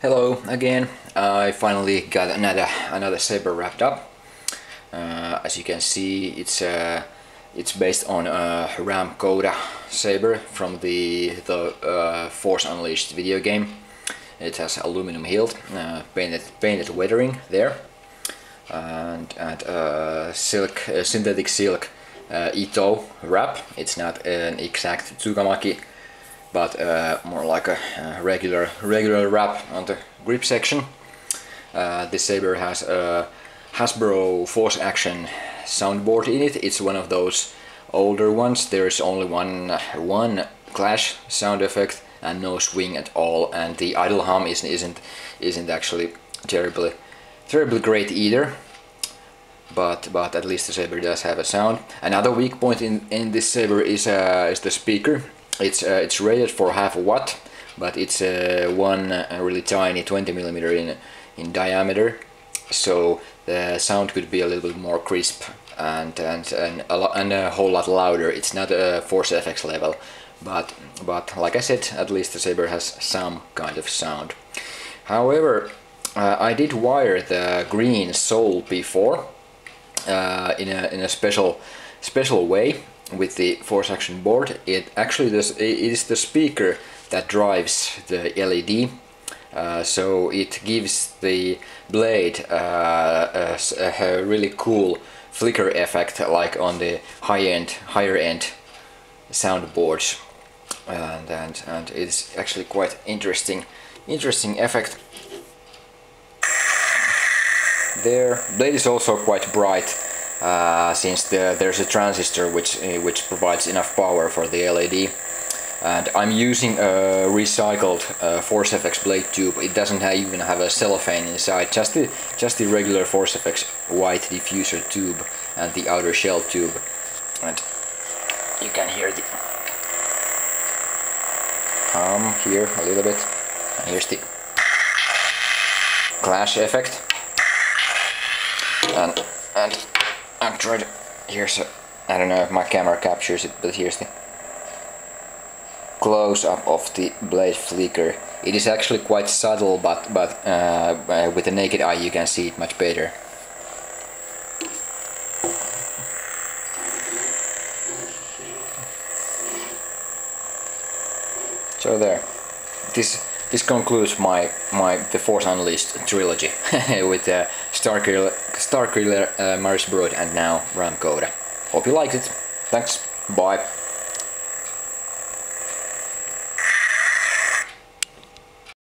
Hello again. I finally got another saber wrapped up. As you can see, it's based on a Ram Koda saber from the Force Unleashed video game. It has aluminum hilt, painted weathering there, and synthetic silk Ito wrap. It's not an exact Tsugamaki, but more like a regular wrap on the grip section. This saber has a Hasbro Force Action soundboard in it. It's one of those older ones. There's only one clash sound effect and no swing at all, and the idle hum isn't actually terribly great either. But at least the saber does have a sound. Another weak point in this saber is the speaker. It's rated for half a watt, but it's one really tiny 20mm in diameter, so the sound could be a little bit more crisp and a whole lot louder. It's not a Force FX level, but like I said, at least the saber has some kind of sound. However, I did wire the green sole before in a special way with the Force Action board. It is the speaker that drives the LED, so it gives the blade a really cool flicker effect, like on the higher end soundboards, and it's actually quite interesting effect. Their blade is also quite bright, since there's a transistor which provides enough power for the LED. And I'm using a recycled Force FX blade tube. It doesn't even have a cellophane inside, just the regular Force FX white diffuser tube and the outer shell tube. And you can hear the hum here a little bit. And here's the clash effect. And I'm trying to, I don't know if my camera captures it, but here's the close-up of the blade flicker. It is actually quite subtle, but with the naked eye you can see it much better. So there. This concludes the Force Unleashed trilogy with Starkiller, Maris Brood, and now Ram Koda. Hope you liked it. Thanks. Bye.